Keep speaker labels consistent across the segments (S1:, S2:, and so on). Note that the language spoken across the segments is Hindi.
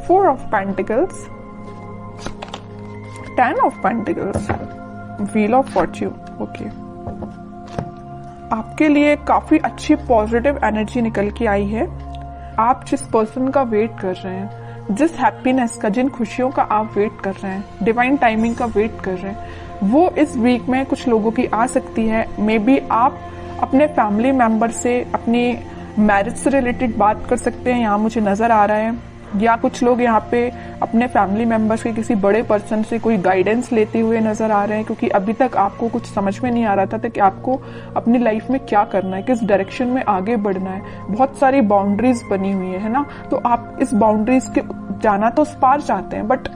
S1: 4 of pentacles, 10 of pentacles, wheel of Fortune. Okay, आपके लिए काफी अच्छी पॉजिटिव एनर्जी निकल के आई है। आप जिस पर्सन का वेट कर रहे हैं, जिस हैप्पीनेस का, जिन खुशियों का आप वेट कर रहे हैं, डिवाइन टाइमिंग का वेट कर रहे हैं, वो इस वीक में कुछ लोगों की आ सकती है। मे बी आप अपने फैमिली मेंबर से अपनी मैरिज से रिलेटेड बात कर सकते हैं, यहाँ मुझे नजर आ रहा है। या कुछ लोग यहाँ पे अपने फैमिली मेंबर्स के किसी बड़े पर्सन से कोई गाइडेंस लेते हुए नजर आ रहे हैं, क्योंकि अभी तक आपको कुछ समझ में नहीं आ रहा था कि आपको अपनी लाइफ में क्या करना है, किस डायरेक्शन में आगे बढ़ना है। बहुत सारी बाउंड्रीज बनी हुई है ना, तो आप इस बाउंड्रीज के जाना तो उस पार चाहते हैं, बट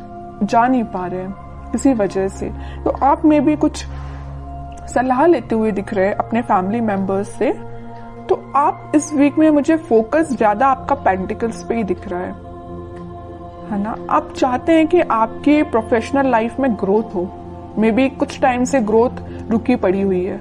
S1: जा नहीं पा रहे हैं किसी वजह से। तो आप में भी कुछ सलाह लेते हुए दिख रहे हैं अपने फैमिली मेंबर्स से। तो आप इस वीक में, मुझे फोकस ज्यादा आपका पेंटिकल्स पे ही दिख रहा है ना। आप चाहते हैं कि आपकी प्रोफेशनल लाइफ में ग्रोथ हो। मे बी कुछ टाइम से ग्रोथ रुकी पड़ी हुई है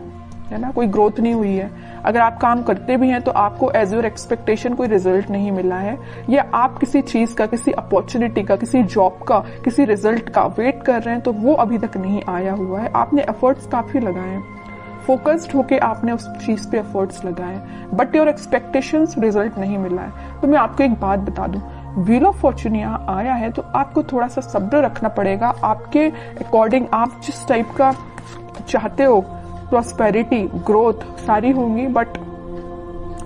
S1: ना, कोई ग्रोथ नहीं हुई है। अगर आप काम करते भी हैं तो आपको एज योर एक्सपेक्टेशन कोई रिजल्ट नहीं मिला है, या आप किसी चीज का, किसी अपॉर्चुनिटी का, किसी जॉब का, किसी रिजल्ट का वेट कर रहे हैं तो वो अभी तक नहीं आया हुआ है। आपने एफर्ट्स काफी लगाए हैं, फोकस्ड होके आपने उस चीज पे एफर्ट्स लगाए, बट योर एक्सपेक्टेशंस रिजल्ट नहीं मिला है। तो मैं आपको एक बात बता दूं, व्हील ऑफ फॉर्च्यून यहाँ आया है तो आपको थोड़ा सा सब्र रखना पड़ेगा। आपके अकॉर्डिंग आप जिस टाइप का चाहते हो, प्रॉस्पेरिटी, ग्रोथ सारी होंगी, बट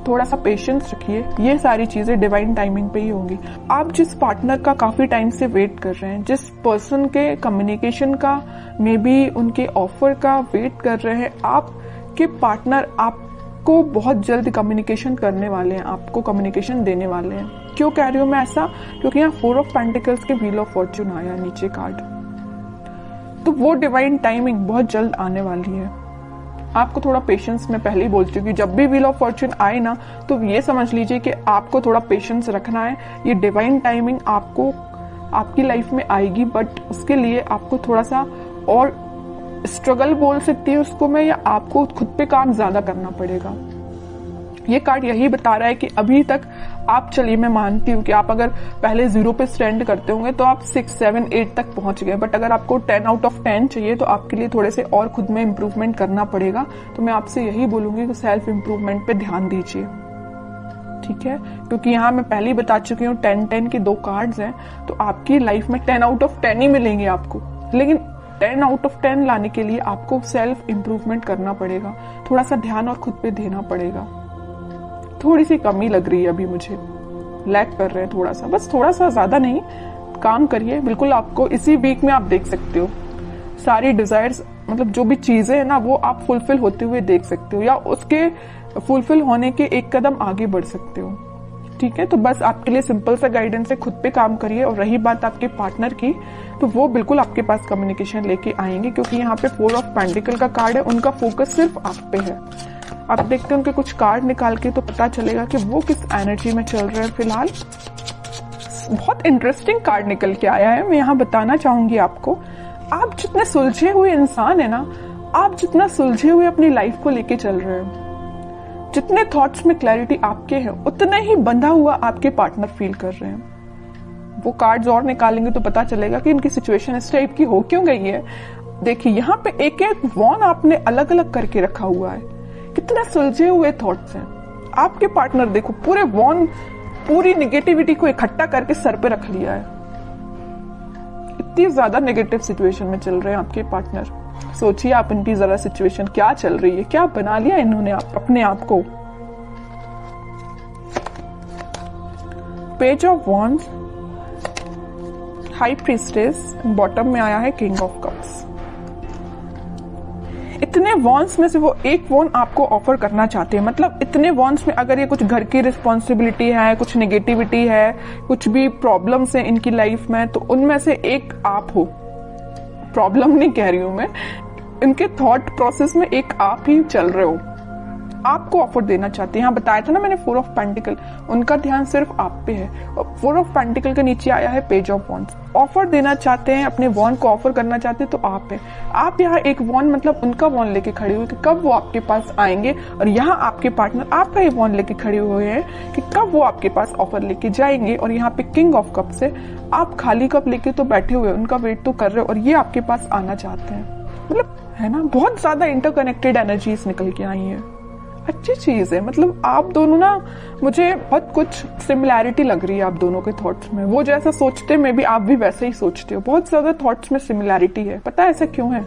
S1: थोड़ा सा पेशेंस रखिए। ये सारी चीजें डिवाइन टाइमिंग पे ही होंगी। आप जिस पार्टनर का काफी टाइम से वेट कर रहे हैं, जिस पर्सन के कम्युनिकेशन का, मे बी उनके ऑफर का वेट कर रहे हैं, आपके पार्टनर आपको बहुत जल्द कम्युनिकेशन करने वाले हैं, आपको कम्युनिकेशन देने वाले हैं। क्यों कह रही हूं मैं ऐसा? क्योंकि यहाँ 4 ऑफ पेंटिकल्स के व्हील ऑफ फॉर्च्यून आया नीचे कार्ड, तो वो डिवाइन टाइमिंग बहुत जल्द आने वाली है। आपको थोड़ा पेशेंस, मैं पहले ही बोल चुकी हूँ, जब भी व्हील ऑफ फॉर्च्यून आए ना तो ये समझ लीजिए कि आपको थोड़ा पेशेंस रखना है। ये डिवाइन टाइमिंग आपको आपकी लाइफ में आएगी, बट उसके लिए आपको थोड़ा सा और स्ट्रगल बोल सकती है उसको मैं, या आपको खुद पे काम ज्यादा करना पड़ेगा। ये कार्ड यही बता रहा है कि अभी तक आप, चलिए मैं मानती हूँ कि आप अगर पहले 0 पे स्टैंड करते होंगे तो आप 6, 7, 8 तक पहुंच गए, बट अगर आपको 10 आउट ऑफ 10 चाहिए तो आपके लिए थोड़े से और खुद में इंप्रूवमेंट करना पड़ेगा। तो मैं आपसे यही बोलूंगी कि सेल्फ इंप्रूवमेंट पे ध्यान दीजिए, ठीक है? क्योंकि यहाँ मैं पहले ही बता चुकी हूँ 10-10 के 2 कार्ड्स हैं, तो आपकी लाइफ में 10 आउट ऑफ 10 ही मिलेंगे आपको, लेकिन 10 आउट ऑफ 10 लाने के लिए आपको सेल्फ इंप्रूवमेंट करना पड़ेगा, थोड़ा सा ध्यान और खुद पे देना पड़ेगा। थोड़ी सी कमी लग रही है अभी, मुझे लैग कर रहे हैं थोड़ा सा, बस थोड़ा सा, ज्यादा नहीं। काम करिए, बिल्कुल आपको इसी वीक में आप देख सकते हो सारी डिजायर्स, मतलब जो भी चीजें है ना वो आप फुलफिल होते हुए देख सकते हो, या उसके फुलफिल होने के एक कदम आगे बढ़ सकते हो, ठीक है? तो बस आपके लिए सिंपल सा गाइडेंस है, खुद पे काम करिए। और रही बात आपके पार्टनर की, तो वो बिल्कुल आपके पास कम्युनिकेशन लेके आएंगे, क्योंकि यहाँ पे 4 ऑफ पेंटिकल का कार्ड है, उनका फोकस सिर्फ आप पे है। आप देखते हैं उनके कुछ कार्ड निकाल के तो पता चलेगा कि वो किस एनर्जी में चल रहे हैं फिलहाल। बहुत इंटरेस्टिंग कार्ड निकल के आया है, मैं यहाँ बताना चाहूंगी आपको। आप जितने सुलझे हुए इंसान है ना, आप जितना सुलझे हुए अपनी लाइफ को लेके चल रहे हैं, जितने थॉट्स में क्लैरिटी आपके हैं, उतना ही बंधा हुआ आपके पार्टनर फील कर रहे हैं। वो कार्ड्स और निकालेंगे तो पता चलेगा कि इनकी सिचुएशन इस टाइप की हो क्यों गई है। देखिए यहाँ पे एक एक वॉन आपने अलग अलग करके रखा हुआ है, कितने सुलझे हुए थॉट्स हैं आपके पार्टनर। देखो पूरे वॉन, पूरी निगेटिविटी को इकट्ठा करके सर पे रख लिया है। इतनी ज्यादा नेगेटिव सिचुएशन में चल रहे हैं आपके पार्टनर। सोचिए आप इनकी जरा सिचुएशन क्या चल रही है, क्या बना लिया इन्होंने अपने आप को। Page of wands, high priestess, bottom में आया है किंग ऑफ कप्स। इतने वॉन्स में से वो एक वॉन आपको ऑफर करना चाहते हैं। मतलब इतने वॉन्स में अगर ये कुछ घर की रिस्पॉन्सिबिलिटी है, कुछ नेगेटिविटी है, कुछ भी प्रॉब्लम्स है इनकी लाइफ में, तो उनमें से एक आप हो। प्रॉब्लम नहीं कह रही हूं मैं, इनके थॉट प्रोसेस में एक आप ही चल रहे हो। आपको ऑफर देना चाहते हैं। यहाँ बताया था ना मैंने 4 ऑफ पेंटिकल, उनका ध्यान सिर्फ आप पे है। 4 ऑफ पेंटिकल के नीचे आया है पेज ऑफ वॉन्ड्स। ऑफर देना चाहते हैं, अपने वॉन्ड को ऑफर करना चाहते हैं तो आप है। आप यहाँ एक वॉन्ड मतलब उनका वॉन्ड लेके खड़े हुए कि कब वो आपके पास आएंगे, और यहाँ आपके पार्टनर आपका ही वॉन्ड लेके खड़े हुए हैं कि कब वो आपके पास ऑफर लेके जाएंगे। और यहाँ पे किंग ऑफ कप्स है, आप खाली कप लेके तो बैठे हुए, उनका वेट तो कर रहे हो और ये आपके पास आना चाहते हैं। मतलब है ना, बहुत ज्यादा इंटरकनेक्टेड एनर्जीज निकल के आई है। अच्छी चीज है, मतलब आप दोनों ना, मुझे बहुत कुछ सिमिलैरिटी लग रही है आप दोनों के थॉट्स में। वो जैसा सोचते मे भी आप भी वैसे ही सोचते हो। बहुत ज्यादा थॉट्स में सिमिलैरिटी है। पता है ऐसा क्यों है?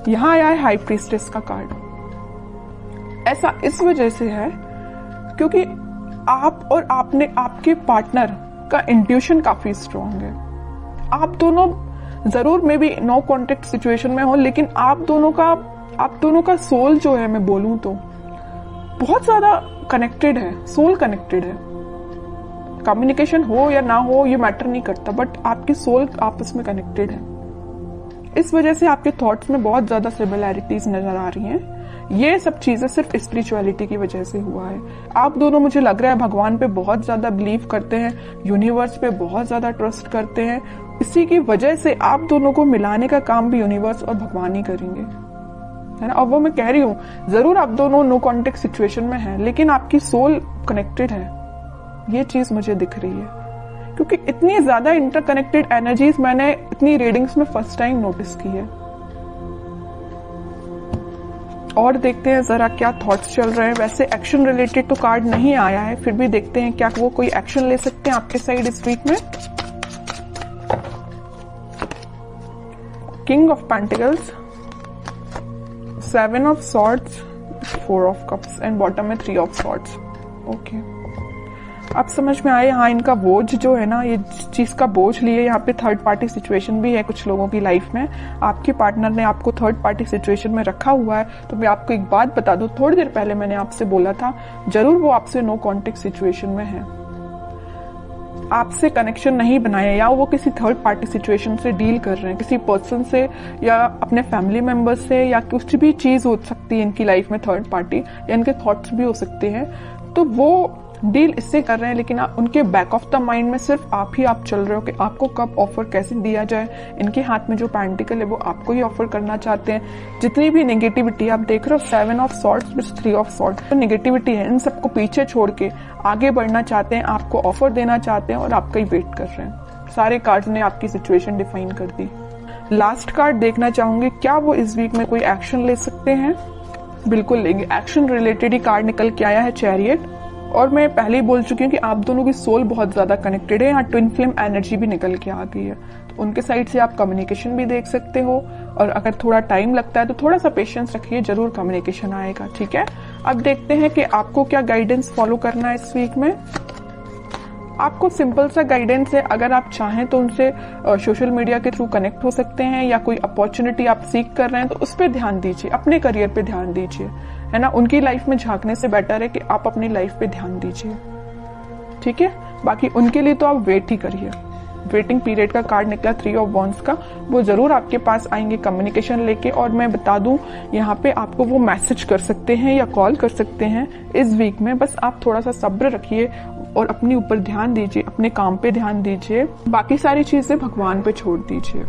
S1: यहाँ आया है हाई प्रीस्टेस का कार्ड। ऐसा इस वजह से है क्योंकि आप और आपके पार्टनर का इंट्यूशन काफी स्ट्रांग है। आप दोनों जरूर maybe no contact situation में हो, लेकिन आप दोनों का सोल जो है, मैं बोलूं तो बहुत ज्यादा कनेक्टेड है। सोल कनेक्टेड है। कम्युनिकेशन हो या ना हो ये मैटर नहीं करता, बट आपकी सोल आपस में कनेक्टेड है। इस वजह से आपके थॉट्स में बहुत ज्यादा सिमिलैरिटीज नजर आ रही हैं। ये सब चीजें सिर्फ स्पिरिचुअलिटी की वजह से हुआ है। आप दोनों, मुझे लग रहा है, भगवान पे बहुत ज्यादा बिलीव करते हैं, यूनिवर्स पे बहुत ज्यादा ट्रस्ट करते हैं। इसी की वजह से आप दोनों को मिलाने का काम भी यूनिवर्स और भगवान ही करेंगे, है ना। और वो मैं कह रही हूँ, जरूर आप दोनों नो कॉन्टेक्ट सिचुएशन में हैं, लेकिन आपकी सोल कनेक्टेड है। ये चीज मुझे दिख रही है क्योंकि इतनी ज्यादा इंटरकनेक्टेड एनर्जीज मैंने इतनी रीडिंग्स में फर्स्ट टाइम नोटिस की है। और देखते हैं जरा क्या थॉट्स चल रहे हैं। वैसे एक्शन रिलेटेड तो कार्ड नहीं आया है, फिर भी देखते हैं क्या वो कोई एक्शन ले सकते हैं आपके साइड इस वीक में। King of pentacles, 7 of swords, 4 of cups and bottom में 3 ऑफ सॉर्ड्स। ओके, अब समझ में आए। हाँ, इनका बोझ जो है ना, ये चीज का बोझ लिए, यहाँ पे थर्ड पार्टी सिचुएशन भी है कुछ लोगों की लाइफ में। आपके पार्टनर ने आपको थर्ड पार्टी सिचुएशन में रखा हुआ है। तो मैं आपको एक बात बता दूं, थोड़ी देर पहले मैंने आपसे बोला था, जरूर वो आपसे नो कॉन्टेक्ट सिचुएशन में है, आपसे कनेक्शन नहीं बनाया, या वो किसी थर्ड पार्टी सिचुएशन से डील कर रहे हैं, किसी पर्सन से या अपने फैमिली मेंबर से, या कुछ भी चीज हो सकती है इनकी लाइफ में थर्ड पार्टी, या इनके थॉट्स भी हो सकते हैं। तो वो डील इससे कर रहे हैं, लेकिन उनके बैक ऑफ द माइंड में सिर्फ आप चल रहे हो कि आपको कब ऑफर कैसे दिया जाए। इनके हाथ में जो पेंटिकल है वो आपको ही ऑफर करना चाहते हैं। जितनी भी नेगेटिविटी आप देख रहे हो, 7 of swords with 3 of swords, तो नेगेटिविटी है, इन सबको पीछे छोड़ के आगे बढ़ना चाहते हैं, आपको ऑफर देना चाहते हैं और आपका ही वेट कर रहे हैं। सारे कार्ड्स ने आपकी सिचुएशन डिफाइन कर दी। लास्ट कार्ड देखना चाहूंगी, क्या वो इस वीक में कोई एक्शन ले सकते हैं? बिल्कुल लेंगे। एक्शन रिलेटेड ही कार्ड निकल के आया है, चैरियट। और मैं पहले ही बोल चुकी हूँ कि आप दोनों की सोल बहुत ज्यादा कनेक्टेड है। यहाँ ट्विन फ्लेम एनर्जी भी निकल के आ गई है, तो उनके साइड से आप कम्युनिकेशन भी देख सकते हो। और अगर थोड़ा टाइम लगता है तो थोड़ा सा पेशेंस रखिए, जरूर कम्युनिकेशन आएगा। ठीक है, अब देखते हैं कि आपको क्या गाइडेंस फॉलो करना है इस वीक में। आपको सिंपल सा गाइडेंस है, अगर आप चाहें तो उनसे सोशल मीडिया के थ्रू कनेक्ट हो सकते हैं, या कोई अपॉर्चुनिटी आप सीख कर रहे हैं तो उस पर ध्यान दीजिए, अपने करियर पे ध्यान दीजिए, है ना। उनकी लाइफ में झांकने से बेटर है कि आप अपनी लाइफ पे ध्यान दीजिए। ठीक है, बाकी उनके लिए तो आप वेट ही करिए। वेटिंग पीरियड का कार्ड निकला 3 ऑफ वॉन्ड्स का, वो जरूर आपके पास आएंगे कम्युनिकेशन लेके। और मैं बता दूं, यहाँ पे आपको वो मैसेज कर सकते हैं या कॉल कर सकते हैं इस वीक में। बस आप थोड़ा सा सब्र रखिए और अपने ऊपर ध्यान दीजिए, अपने काम पे ध्यान दीजिए, बाकी सारी चीजें भगवान पे छोड़ दीजिए।